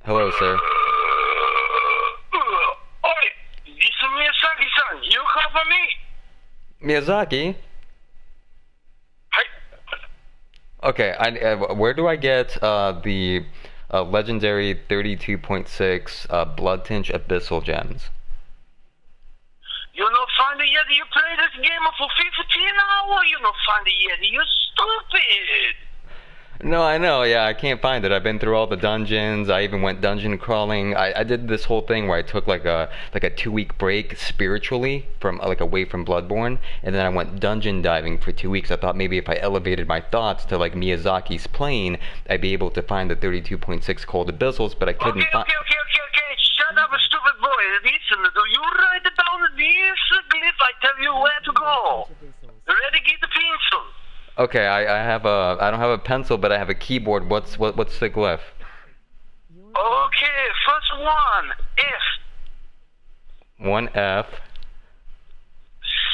Hello, sir. Oi, this is Miyazaki-san. You call for me? Miyazaki? Hi. Okay, where do I get the legendary 32.6 blood tinge abyssal gems? You not find it yet? You play this game for 15 hours? You not find it yet? You stupid. No, I know, yeah, I can't find it. I've been through all the dungeons. I even went dungeon crawling. I did this whole thing where I took like a 2-week break spiritually from like away from Bloodborne, and then I went dungeon diving for 2 weeks. I thought maybe if I elevated my thoughts to like Miyazaki's plane, I'd be able to find the 32.6 cold abyssals, but I couldn't find. Okay. Shut up, stupid boy. Listen, do you write down this glyph? I tell you where to go. Ready? Get the pencil. Okay, I don't have a pencil, but I have a keyboard. What's the glyph? Okay, first one, F. One F.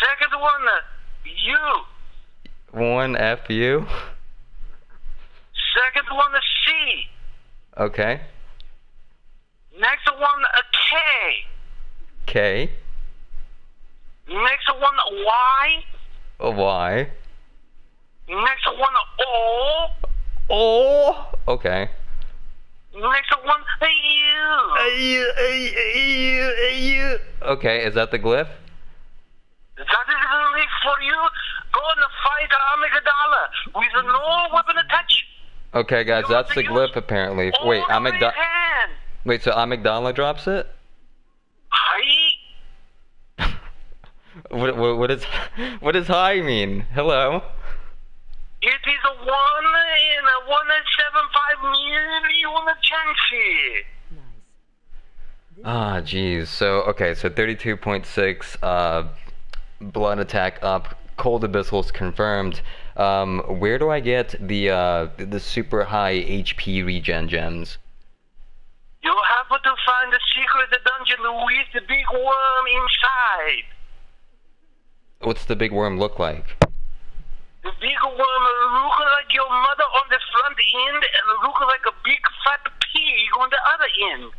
Second one, U. One FU. Second one, C. Okay. Next one, K. K. Next one, Y. A Y. Next one, O. Oh. Okay. Next one, U. Okay, is that the glyph? That is really for you. Go and fight Amygdala with no weapon attached. Okay, guys, that's the glyph apparently. Wait, Wait, so Amygdala drops it? Hi. What does hi mean? Hello? It is a 1 in a 1.75 million chance. Ah, jeez. So, okay, so 32.6, blood attack up, cold abyssals confirmed. Where do I get the super high HP regen gems? You have to find the secret dungeon with the big worm inside. What's the big worm look like? The big worm look like your mother on the front end and look like a big fat pig on the other end.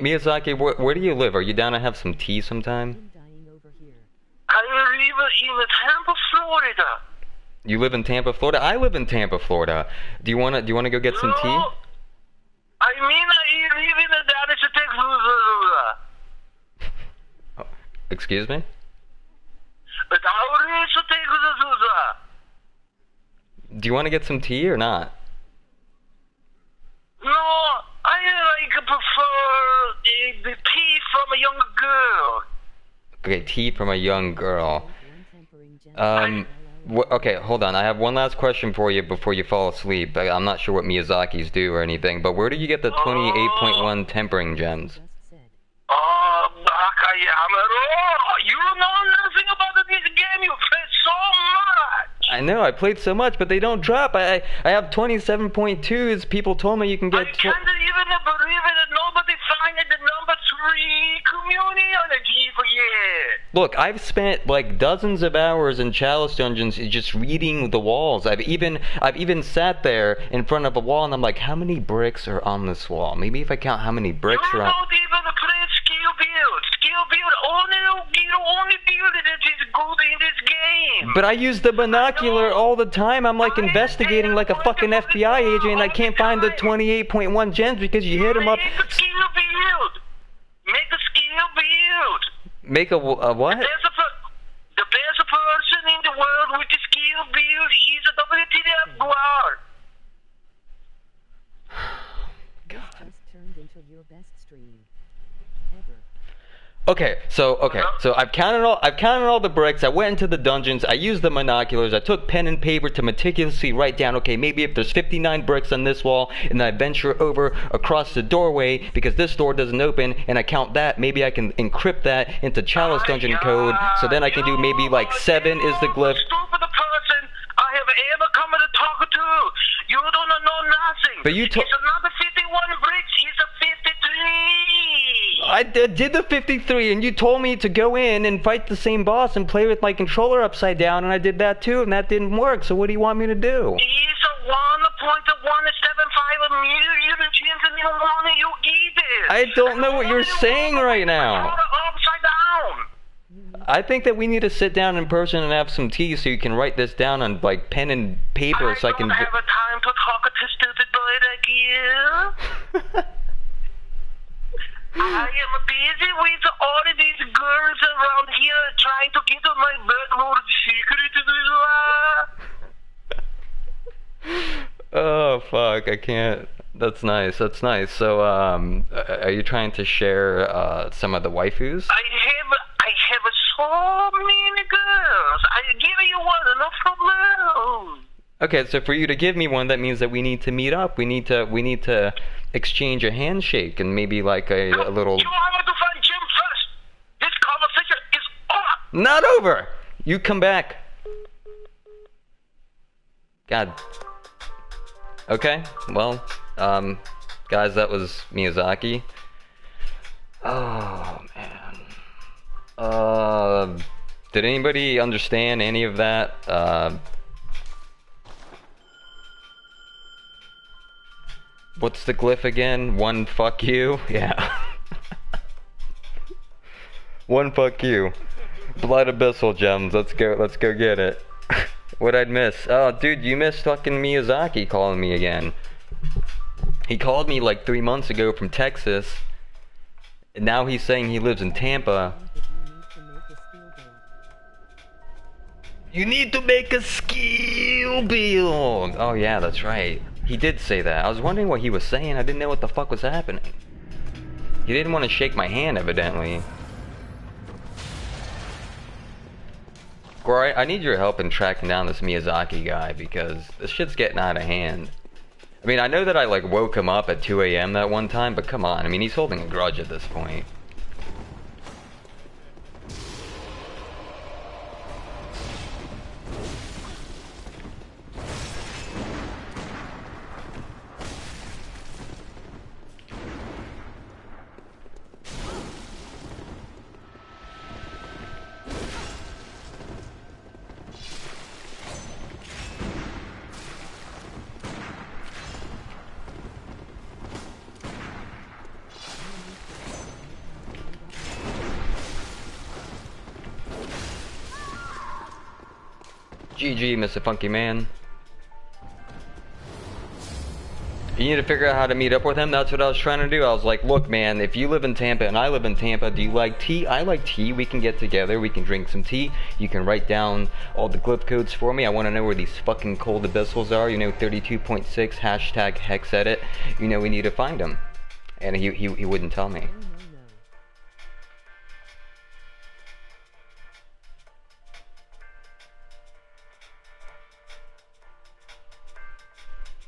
Miyazaki, where do you live? Are you down to have some tea sometime? I live in Tampa, Florida. You live in Tampa, Florida? I live in Tampa, Florida. Do you wanna go get some tea? I mean, I live in the Dallas, Texas. Oh, excuse me? Do you want to get some tea or not? No, I prefer the tea from a young girl. Okay, tea from a young girl. Okay, hold on. I have one last question for you before you fall asleep. I'm not sure what Miyazaki's do or anything, but where do you get the 28.1 tempering gems? You know nothing about this game. You played so much. I know, I played so much, but they don't drop. I have 27.2s. People told me you can get. I can't even believe it. Nobody signed the number 3 community on the G for yet. Look, I've spent like dozens of hours in Chalice dungeons just reading the walls. I've even sat there in front of a wall and I'm like, how many bricks are on this wall? Maybe if I count how many bricks are on. You don't even play skill build. Skill build only build that is good in this game. But I use the binocular all the time. I'm like investigating like a fucking FBI agent and I can't find the 28.1 gems because you hit them up. Make a skill build. Make a skill build. Make a what? The best person in the world with the skill build is a WTF guard. God. Just turned into your best stream ever. Okay, so I've counted all the bricks. I went into the dungeons. I used the binoculars. I took pen and paper to meticulously write down, okay, maybe if there's 59 bricks on this wall, and then I venture over across the doorway because this door doesn't open, and I count that. Maybe I can encrypt that into Chalice dungeon code, so then I can do maybe like 7 is the glyph. Stupid person I have ever come to talk to. You don't know nothing. But you told. It's not a 51 bricks. It's a 53. I did the 53, and you told me to go in and fight the same boss and play with my controller upside down, and I did that too, and that didn't work. So what do you want me to do? It's a 1.1 175 million chance and you want it, you eat it. I don't know what you're saying right now. Upside down. I think that we need to sit down in person and have some tea so you can write this down on like pen and paper so I can. don't have a time to talk to stupid boy like you. I am busy with all of these girls around here trying to get to my bedroom secret. Oh fuck! I can't. That's nice. That's nice. So, are you trying to share some of the waifus? I have so many girls. I give you one, no problem. Okay, so for you to give me one, that means that we need to meet up. We need to exchange a handshake and maybe like a little. You have to find Jim first. This conversation is over. Not over. You come back. God. Okay. Well, guys, that was Miyazaki. Oh man. Did anybody understand any of that? What's the glyph again? One fuck you? Yeah. One fuck you. Blood Abyssal gems. Let's go get it. What'd I miss? Oh, dude, you missed fucking Miyazaki calling me again. He called me like 3 months ago from Texas. And now he's saying he lives in Tampa. You need to make a skill build. Oh yeah, that's right. He did say that. I was wondering what he was saying. I didn't know what the fuck was happening. He didn't want to shake my hand, evidently. Gore, I need your help in tracking down this Miyazaki guy because this shit's getting out of hand. I mean, I know that I like woke him up at 2 a.m. that one time, but come on. I mean, he's holding a grudge at this point. GG, Mr. Funky Man. You need to figure out how to meet up with him. That's what I was trying to do. I was like, look, man, if you live in Tampa and I live in Tampa, do you like tea? I like tea. We can get together. We can drink some tea. You can write down all the glyph codes for me. I want to know where these fucking cold abyssals are. You know, 32.6 hashtag hex edit. You know, we need to find them. And he wouldn't tell me.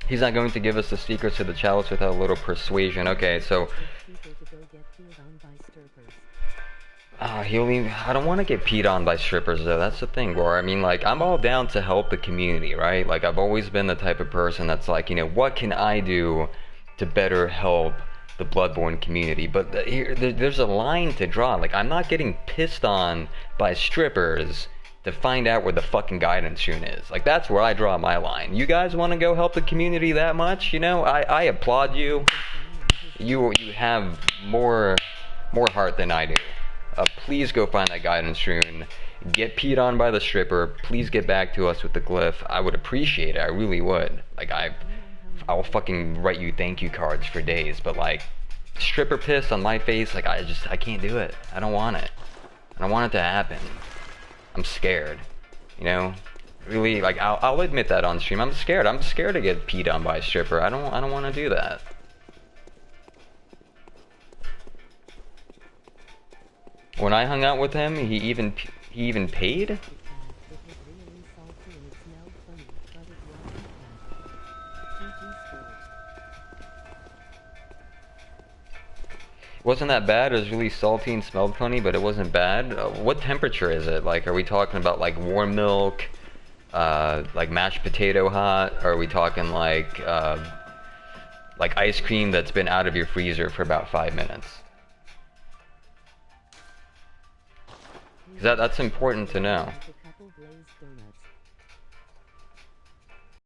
He's not going to give us the secrets to the chalice without a little persuasion. Okay, so... I don't want to get peed on by strippers, though. That's the thing, Gore. I mean, like, I'm all down to help the community, right? Like, I've always been the type of person that's like, you know, what can I do to better help the Bloodborne community? But there's a line to draw. Like, I'm not getting pissed on by strippers to find out where the fucking guidance rune is. Like, that's where I draw my line. You guys want to go help the community that much? You know, I applaud you. You have more heart than I do. Please go find that guidance rune. Get peed on by the stripper. Please get back to us with the glyph. I would appreciate it. I really would. Like, I'll fucking write you thank you cards for days. But like, stripper piss on my face, like, I can't do it. I don't want it. I don't want it to happen. I'm scared, you know, really, like, I'll admit that on stream. I'm scared to get peed on by a stripper. I don't want to do that. When I hung out with him, he even paid? Wasn't that bad. It was really salty and smelled funny, but it wasn't bad. What temperature is it? Like, are we talking about like warm milk, like mashed potato hot? Or are we talking like ice cream that's been out of your freezer for about 5 minutes? 'Cause that's important to know.